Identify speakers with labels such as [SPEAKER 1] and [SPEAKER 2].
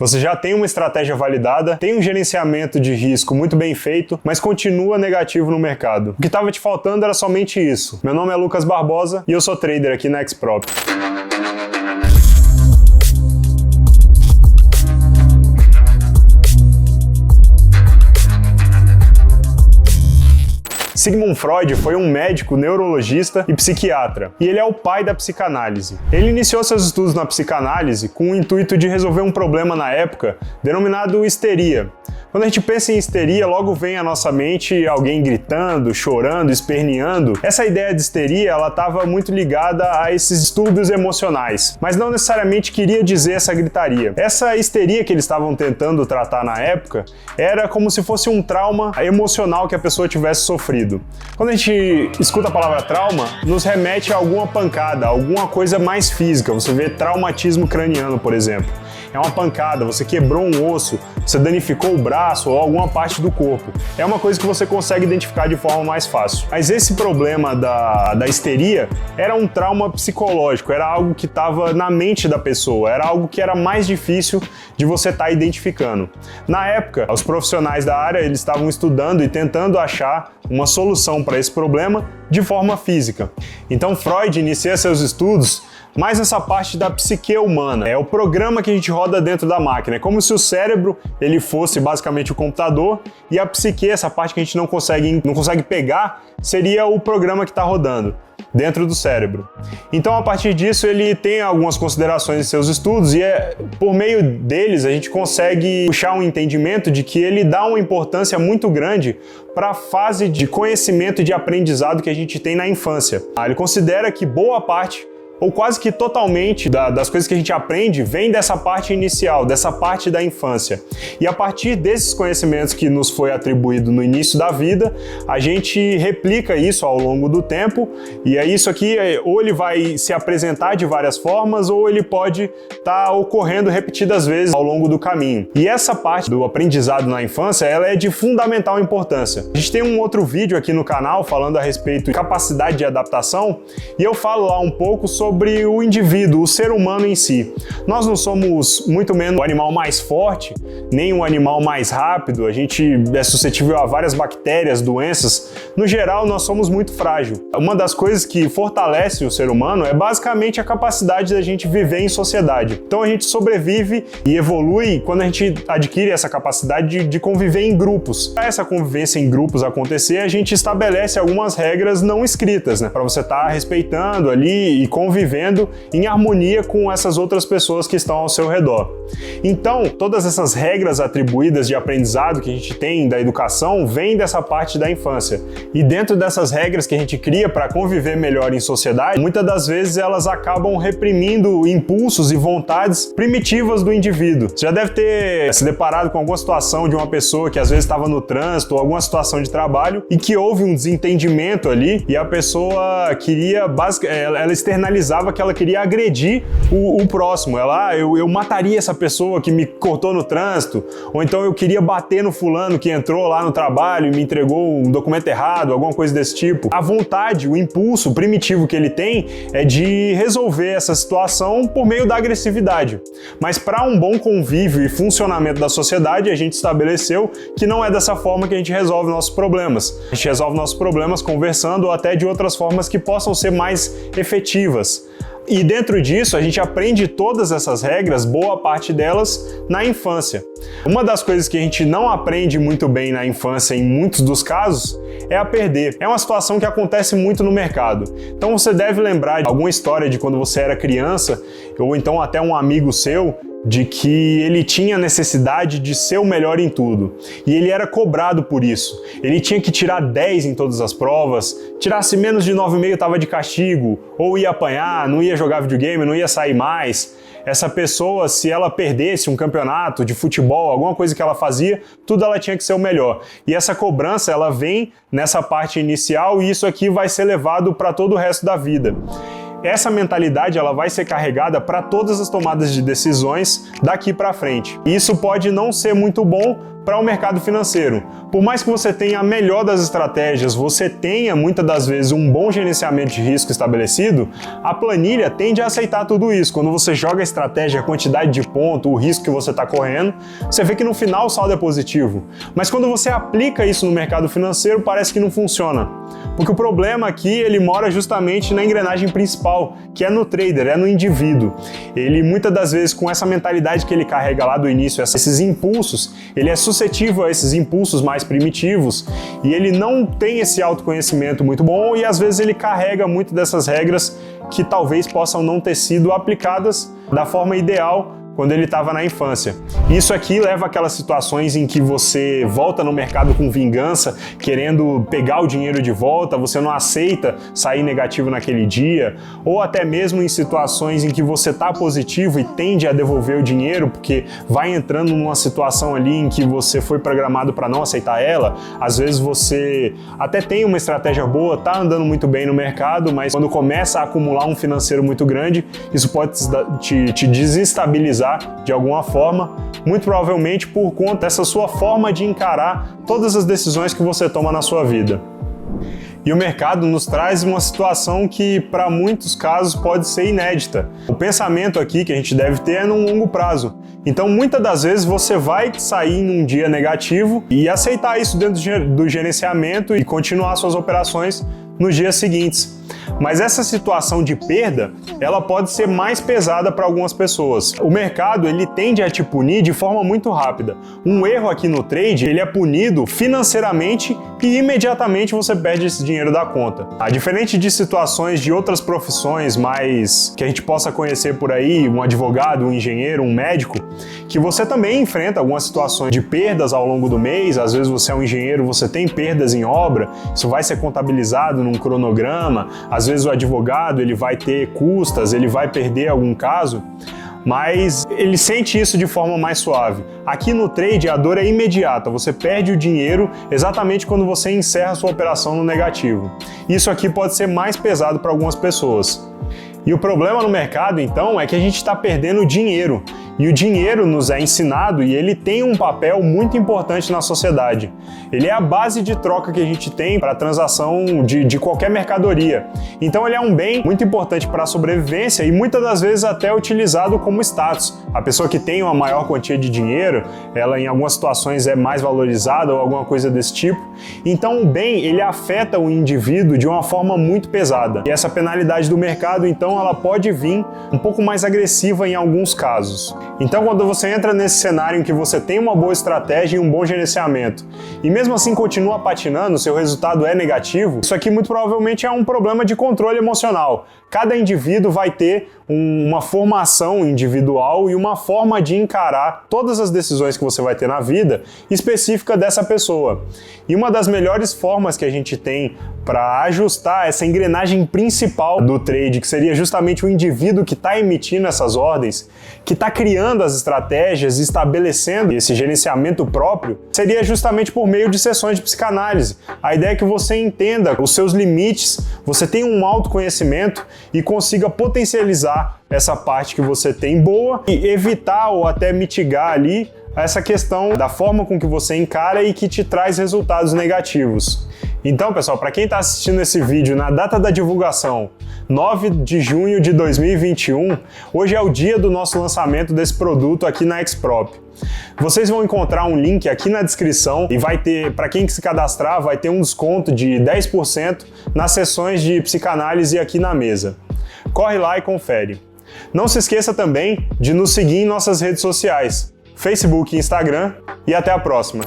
[SPEAKER 1] Você já tem uma estratégia validada, tem um gerenciamento de risco muito bem feito, mas continua negativo no mercado. O que estava te faltando era somente isso. Meu nome é Lucas Barbosa e eu sou trader aqui na Xprop. Sigmund Freud foi um médico, neurologista e psiquiatra, e ele é o pai da psicanálise. Ele iniciou seus estudos na psicanálise com o intuito de resolver um problema na época denominado histeria. Quando a gente pensa em histeria, logo vem à nossa mente alguém gritando, chorando, esperneando. Essa ideia de histeria, ela estava muito ligada a esses distúrbios emocionais, mas não necessariamente queria dizer essa gritaria. Essa histeria que eles estavam tentando tratar na época era como se fosse um trauma emocional que a pessoa tivesse sofrido. Quando a gente escuta a palavra trauma, nos remete a alguma pancada, alguma coisa mais física. Você vê traumatismo craniano, por exemplo. É uma pancada, você quebrou um osso, você danificou o braço ou alguma parte do corpo. É uma coisa que você consegue identificar de forma mais fácil. Mas esse problema da histeria era um trauma psicológico, era algo que estava na mente da pessoa, era algo que era mais difícil de você estar identificando. Na época, os profissionais da área eles estavam estudando e tentando achar uma solução para esse problema de forma física. Então Freud inicia seus estudos mais essa parte da psique humana. É o programa que a gente roda dentro da máquina. É como se o cérebro ele fosse basicamente o computador e a psique, essa parte que a gente não consegue pegar, seria o programa que está rodando dentro do cérebro. Então, a partir disso, ele tem algumas considerações em seus estudos e por meio deles a gente consegue puxar um entendimento de que ele dá uma importância muito grande para a fase de conhecimento e de aprendizado que a gente tem na infância. Ele considera que boa parte ou quase que totalmente das coisas que a gente aprende vem dessa parte inicial, dessa parte da infância. E a partir desses conhecimentos que nos foi atribuído no início da vida, a gente replica isso ao longo do tempo, e é isso aqui, ou ele vai se apresentar de várias formas, ou ele pode estar ocorrendo repetidas vezes ao longo do caminho. E essa parte do aprendizado na infância, ela é de fundamental importância. A gente tem um outro vídeo aqui no canal falando a respeito de capacidade de adaptação, e eu falo lá um pouco sobre o indivíduo, o ser humano em si. Nós não somos muito menos o animal mais forte, nem o animal mais rápido, a gente é suscetível a várias bactérias, doenças. No geral, nós somos muito frágil. Uma das coisas que fortalece o ser humano é basicamente a capacidade da gente viver em sociedade. Então a gente sobrevive e evolui quando a gente adquire essa capacidade de conviver em grupos. Para essa convivência em grupos acontecer, a gente estabelece algumas regras não escritas, né? Para você estar respeitando ali e convivendo em harmonia com essas outras pessoas que estão ao seu redor. Então, todas essas regras atribuídas de aprendizado que a gente tem da educação vêm dessa parte da infância. E dentro dessas regras que a gente cria para conviver melhor em sociedade, muitas das vezes elas acabam reprimindo impulsos e vontades primitivas do indivíduo. Você já deve ter se deparado com alguma situação de uma pessoa que às vezes estava no trânsito ou alguma situação de trabalho e que houve um desentendimento ali e a pessoa queria, ela externalizava que ela queria agredir o próximo. Eu mataria essa pessoa que me cortou no trânsito, ou então eu queria bater no fulano que entrou lá no trabalho e me entregou um documento errado, alguma coisa desse tipo. A vontade, o impulso o primitivo que ele tem é de resolver essa situação por meio da agressividade. Mas para um bom convívio e funcionamento da sociedade, a gente estabeleceu que não é dessa forma que a gente resolve nossos problemas. A gente resolve nossos problemas conversando ou até de outras formas que possam ser mais efetivas. E dentro disso, a gente aprende todas essas regras, boa parte delas, na infância. Uma das coisas que a gente não aprende muito bem na infância, em muitos dos casos, é a perder. É uma situação que acontece muito no mercado. Então você deve lembrar de alguma história de quando você era criança, ou então até um amigo seu, de que ele tinha necessidade de ser o melhor em tudo. E ele era cobrado por isso. Ele tinha que tirar 10 em todas as provas, tirasse menos de 9,5 estava de castigo, ou ia apanhar, não ia jogar videogame, não ia sair mais. Essa pessoa, se ela perdesse um campeonato de futebol, alguma coisa que ela fazia, tudo ela tinha que ser o melhor. E essa cobrança, ela vem nessa parte inicial e isso aqui vai ser levado para todo o resto da vida. Essa mentalidade ela vai ser carregada para todas as tomadas de decisões daqui para frente. Isso pode não ser muito bom para o mercado financeiro. Por mais que você tenha a melhor das estratégias, você tenha muitas das vezes um bom gerenciamento de risco estabelecido, a planilha tende a aceitar tudo isso. Quando você joga a estratégia, a quantidade de ponto, o risco que você está correndo, você vê que no final o saldo é positivo. Mas quando você aplica isso no mercado financeiro, parece que não funciona. Porque o problema aqui, ele mora justamente na engrenagem principal, que é no trader, é no indivíduo. Ele muitas das vezes, com essa mentalidade que ele carrega lá do início, esses impulsos, ele é suscetível a esses impulsos mais primitivos e ele não tem esse autoconhecimento muito bom e às vezes ele carrega muito dessas regras que talvez possam não ter sido aplicadas da forma ideal quando ele estava na infância. Isso aqui leva àquelas situações em que você volta no mercado com vingança, querendo pegar o dinheiro de volta, você não aceita sair negativo naquele dia, ou até mesmo em situações em que você está positivo e tende a devolver o dinheiro, porque vai entrando numa situação ali em que você foi programado para não aceitar ela. Às vezes você até tem uma estratégia boa, está andando muito bem no mercado, mas quando começa a acumular um financeiro muito grande, isso pode te desestabilizar de alguma forma, muito provavelmente por conta dessa sua forma de encarar todas as decisões que você toma na sua vida. E o mercado nos traz uma situação que, para muitos casos, pode ser inédita. O pensamento aqui que a gente deve ter é num longo prazo. Então, muitas das vezes, você vai sair em um dia negativo e aceitar isso dentro do gerenciamento e continuar suas operações nos dias seguintes. Mas essa situação de perda, ela pode ser mais pesada para algumas pessoas. O mercado, ele tende a te punir de forma muito rápida. Um erro aqui no trade, ele é punido financeiramente e imediatamente você perde esse dinheiro da conta. Diferente de situações de outras profissões mais que a gente possa conhecer por aí, um advogado, um engenheiro, um médico, que você também enfrenta algumas situações de perdas ao longo do mês. Às vezes você é um engenheiro, você tem perdas em obra, isso vai ser contabilizado num cronograma. Às vezes o advogado, ele vai ter custas, ele vai perder algum caso, mas ele sente isso de forma mais suave. Aqui no trade a dor é imediata, você perde o dinheiro exatamente quando você encerra a sua operação no negativo. Isso aqui pode ser mais pesado para algumas pessoas. E o problema no mercado, então, é que a gente está perdendo dinheiro. E o dinheiro nos é ensinado e ele tem um papel muito importante na sociedade. Ele é a base de troca que a gente tem para a transação de qualquer mercadoria. Então ele é um bem muito importante para a sobrevivência e muitas das vezes até utilizado como status. A pessoa que tem uma maior quantia de dinheiro, ela em algumas situações é mais valorizada ou alguma coisa desse tipo. Então o bem, ele afeta o indivíduo de uma forma muito pesada. E essa penalidade do mercado, então, ela pode vir um pouco mais agressiva em alguns casos. Então, quando você entra nesse cenário em que você tem uma boa estratégia e um bom gerenciamento, e mesmo assim continua patinando, seu resultado é negativo, isso aqui muito provavelmente é um problema de controle emocional. Cada indivíduo vai ter uma formação individual e uma forma de encarar todas as decisões que você vai ter na vida específica dessa pessoa. E uma das melhores formas que a gente tem para ajustar essa engrenagem principal do trade, que seria justamente o indivíduo que está emitindo essas ordens, que está criando as estratégias, estabelecendo esse gerenciamento próprio, seria justamente por meio de sessões de psicanálise. A ideia é que você entenda os seus limites, você tenha um autoconhecimento e consiga potencializar essa parte que você tem boa e evitar ou até mitigar ali essa questão da forma com que você encara e que te traz resultados negativos. Então, pessoal, para quem está assistindo esse vídeo na data da divulgação, 9 de junho de 2021, hoje é o dia do nosso lançamento desse produto aqui na Xprop. Vocês vão encontrar um link aqui na descrição e vai ter, para quem se cadastrar, vai ter um desconto de 10% nas sessões de psicanálise aqui na mesa. Corre lá e confere. Não se esqueça também de nos seguir em nossas redes sociais, Facebook e Instagram, e até a próxima!